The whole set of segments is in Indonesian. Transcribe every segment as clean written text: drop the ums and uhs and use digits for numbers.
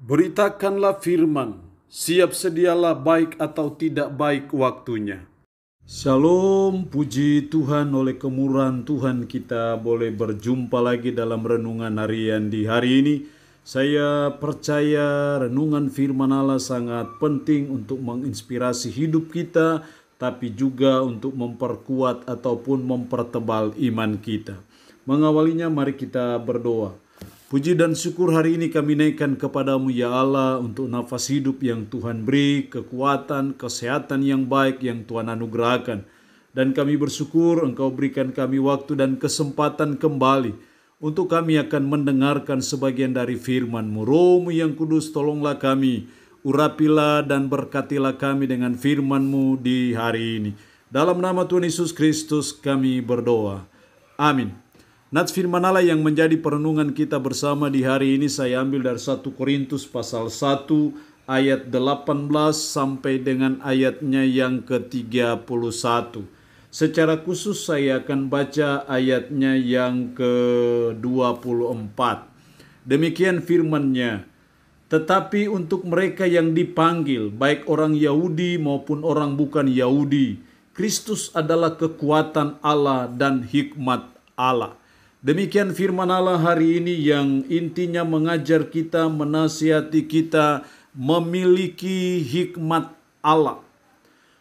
Beritakanlah firman, siap sedialah baik atau tidak baik waktunya. Shalom, puji Tuhan, oleh kemurahan Tuhan kita boleh berjumpa lagi dalam renungan harian di hari ini. Saya percaya renungan firman Allah sangat penting untuk menginspirasi hidup kita, tapi juga untuk memperkuat ataupun mempertebal iman kita. Mengawalinya mari kita berdoa. Puji dan syukur hari ini kami naikkan kepadamu ya Allah untuk nafas hidup yang Tuhan beri, kekuatan, kesehatan yang baik yang Tuhan anugerahkan. Dan kami bersyukur Engkau berikan kami waktu dan kesempatan kembali untuk kami akan mendengarkan sebagian dari firman-Mu. Roh-Mu yang kudus, tolonglah kami, urapilah dan berkatilah kami dengan firman-Mu di hari ini. Dalam nama Tuhan Yesus Kristus kami berdoa. Amin. Nats firman Allah yang menjadi perenungan kita bersama di hari ini saya ambil dari 1 Korintus pasal 1 ayat 18 sampai dengan ayatnya yang ke-31. Secara khusus saya akan baca ayatnya yang ke-24. Demikian firman-Nya. Tetapi untuk mereka yang dipanggil, baik orang Yahudi maupun orang bukan Yahudi, Kristus adalah kekuatan Allah dan hikmat Allah. Demikian firman Allah hari ini yang intinya mengajar kita, menasihati kita memiliki hikmat Allah.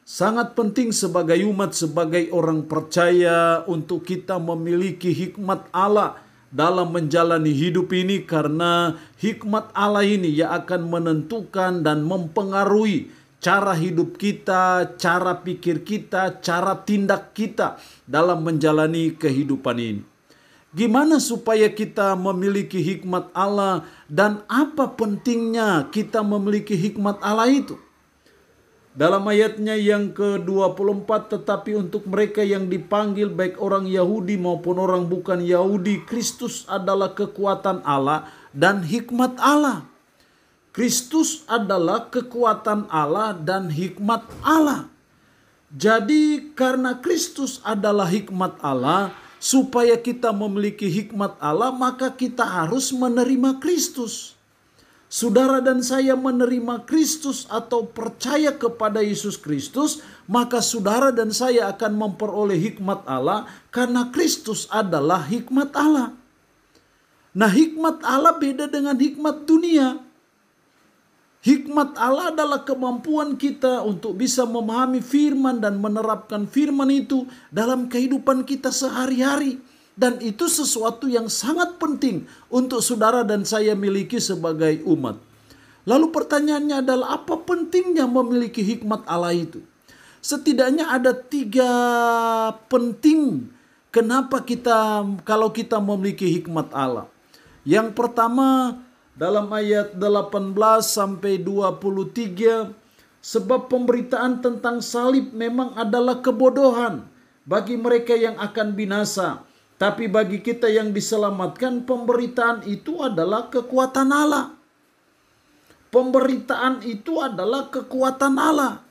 Sangat penting sebagai umat, sebagai orang percaya untuk kita memiliki hikmat Allah dalam menjalani hidup ini, karena hikmat Allah ini yang akan menentukan dan mempengaruhi cara hidup kita, cara pikir kita, cara tindak kita dalam menjalani kehidupan ini. Gimana supaya kita memiliki hikmat Allah dan apa pentingnya kita memiliki hikmat Allah itu? Dalam ayatnya yang ke-24, tetapi untuk mereka yang dipanggil baik orang Yahudi maupun orang bukan Yahudi, Kristus adalah kekuatan Allah dan hikmat Allah. Kristus adalah kekuatan Allah dan hikmat Allah. Jadi karena Kristus adalah hikmat Allah, supaya kita memiliki hikmat Allah, maka kita harus menerima Kristus. Saudara dan saya menerima Kristus atau percaya kepada Yesus Kristus, maka saudara dan saya akan memperoleh hikmat Allah karena Kristus adalah hikmat Allah. Nah, hikmat Allah beda dengan hikmat dunia. Hikmat Allah adalah kemampuan kita untuk bisa memahami firman dan menerapkan firman itu dalam kehidupan kita sehari-hari. Dan itu sesuatu yang sangat penting untuk saudara dan saya miliki sebagai umat. Lalu pertanyaannya adalah apa pentingnya memiliki hikmat Allah itu? Setidaknya ada 3 penting kenapa kalau kita memiliki hikmat Allah. Yang pertama, dalam ayat 18 sampai 23, sebab pemberitaan tentang salib memang adalah kebodohan bagi mereka yang akan binasa. Tapi bagi kita yang diselamatkan, pemberitaan itu adalah kekuatan Allah. Pemberitaan itu adalah kekuatan Allah.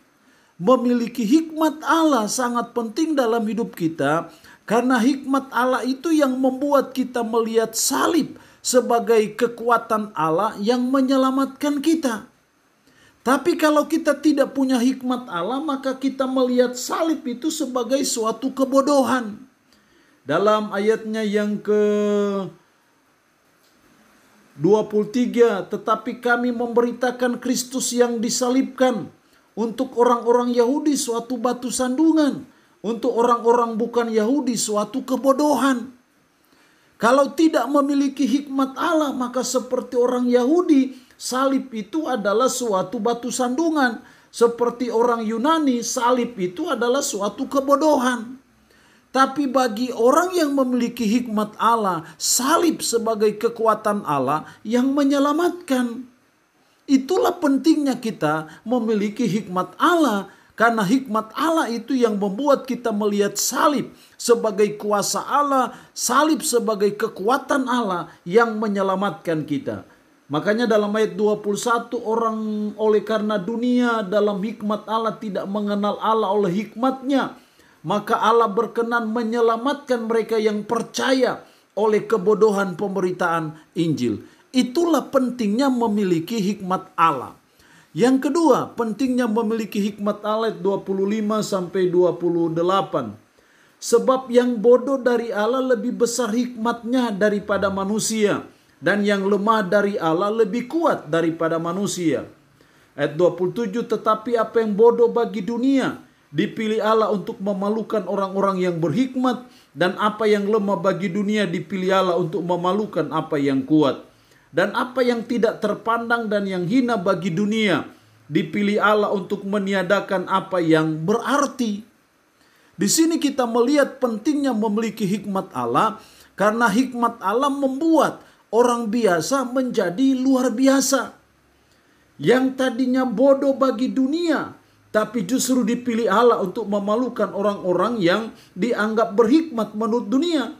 Memiliki hikmat Allah sangat penting dalam hidup kita, karena hikmat Allah itu yang membuat kita melihat salib sebagai kekuatan Allah yang menyelamatkan kita. Tapi kalau kita tidak punya hikmat Allah, maka kita melihat salib itu sebagai suatu kebodohan. Dalam ayatnya yang ke-23, tetapi kami memberitakan Kristus yang disalibkan, untuk orang-orang Yahudi suatu batu sandungan, untuk orang-orang bukan Yahudi suatu kebodohan. Kalau tidak memiliki hikmat Allah, maka seperti orang Yahudi, salib itu adalah suatu batu sandungan. Seperti orang Yunani, salib itu adalah suatu kebodohan. Tapi bagi orang yang memiliki hikmat Allah, salib sebagai kekuatan Allah yang menyelamatkan. Itulah pentingnya kita memiliki hikmat Allah. Karena hikmat Allah itu yang membuat kita melihat salib sebagai kuasa Allah, salib sebagai kekuatan Allah yang menyelamatkan kita. Makanya dalam ayat 21, orang oleh karena dunia dalam hikmat Allah tidak mengenal Allah oleh hikmatnya, maka Allah berkenan menyelamatkan mereka yang percaya oleh kebodohan pemberitaan Injil. Itulah pentingnya memiliki hikmat Allah. Yang kedua, pentingnya memiliki hikmat Allah ayat 25 sampai 28. Sebab yang bodoh dari Allah lebih besar hikmatnya daripada manusia, dan yang lemah dari Allah lebih kuat daripada manusia. Ayat 27, tetapi apa yang bodoh bagi dunia dipilih Allah untuk memalukan orang-orang yang berhikmat, dan apa yang lemah bagi dunia dipilih Allah untuk memalukan apa yang kuat. Dan apa yang tidak terpandang dan yang hina bagi dunia dipilih Allah untuk meniadakan apa yang berarti. Di sini kita melihat pentingnya memiliki hikmat Allah, karena hikmat Allah membuat orang biasa menjadi luar biasa. Yang tadinya bodoh bagi dunia, tapi justru dipilih Allah untuk memalukan orang-orang yang dianggap berhikmat menurut dunia.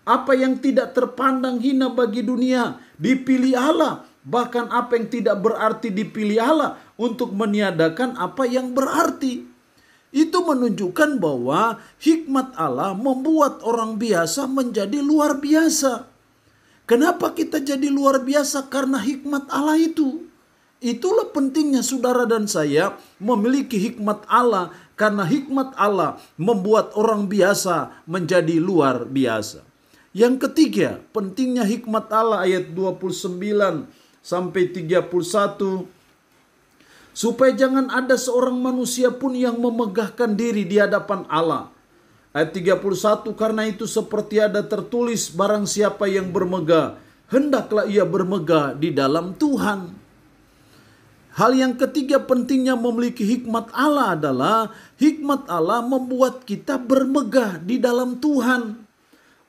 Apa yang tidak terpandang hina bagi dunia dipilih Allah. Bahkan apa yang tidak berarti dipilih Allah untuk meniadakan apa yang berarti. Itu menunjukkan bahwa hikmat Allah membuat orang biasa menjadi luar biasa. Kenapa kita jadi luar biasa? Karena hikmat Allah itu. Itulah pentingnya saudara dan saya memiliki hikmat Allah, karena hikmat Allah membuat orang biasa menjadi luar biasa. Yang ketiga, pentingnya hikmat Allah ayat 29 sampai 31. Supaya jangan ada seorang manusia pun yang memegahkan diri di hadapan Allah. Ayat 31, karena itu seperti ada tertulis, barang siapa yang bermegah, hendaklah ia bermegah di dalam Tuhan. Hal yang ketiga pentingnya memiliki hikmat Allah adalah hikmat Allah membuat kita bermegah di dalam Tuhan.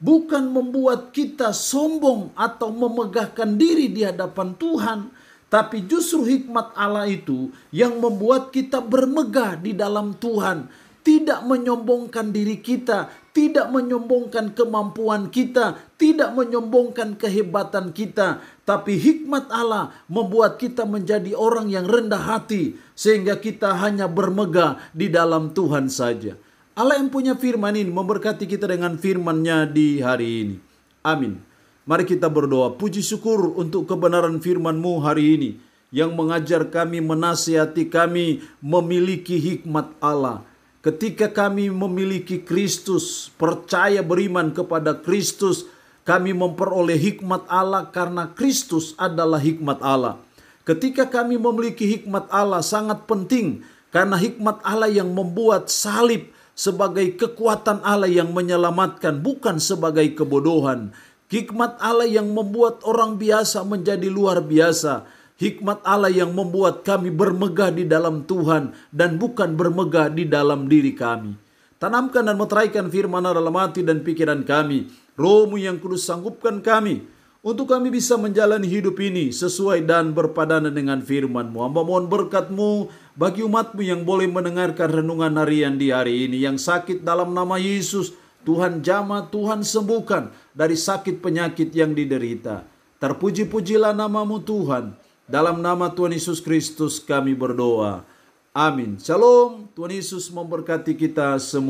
Bukan membuat kita sombong atau memegahkan diri di hadapan Tuhan. Tapi justru hikmat Allah itu yang membuat kita bermegah di dalam Tuhan. Tidak menyombongkan diri kita, tidak menyombongkan kemampuan kita, tidak menyombongkan kehebatan kita. Tapi hikmat Allah membuat kita menjadi orang yang rendah hati, sehingga kita hanya bermegah di dalam Tuhan saja. Allah yang punya firman ini memberkati kita dengan firman-Nya di hari ini. Amin. Mari kita berdoa. Puji syukur untuk kebenaran firman-Mu hari ini, yang mengajar kami, menasihati kami memiliki hikmat Allah. Ketika kami memiliki Kristus, percaya beriman kepada Kristus, kami memperoleh hikmat Allah karena Kristus adalah hikmat Allah. Ketika kami memiliki hikmat Allah sangat penting, karena hikmat Allah yang membuat salib sebagai kekuatan Allah yang menyelamatkan, bukan sebagai kebodohan. Hikmat Allah yang membuat orang biasa menjadi luar biasa. Hikmat Allah yang membuat kami bermegah di dalam Tuhan dan bukan bermegah di dalam diri kami. Tanamkan dan meteraikan firman dalam hati dan pikiran kami. Roh-Mu yang kudus sanggupkan kami untuk kami bisa menjalani hidup ini sesuai dan berpadanan dengan firman-Mu. Hamba mohon berkat-Mu bagi umat-Mu yang boleh mendengarkan renungan harian di hari ini. Yang sakit dalam nama Yesus, Tuhan jamah, Tuhan sembuhkan dari sakit penyakit yang diderita. Terpuji-pujilah nama-Mu Tuhan. Dalam nama Tuhan Yesus Kristus kami berdoa. Amin. Shalom. Tuhan Yesus memberkati kita semua.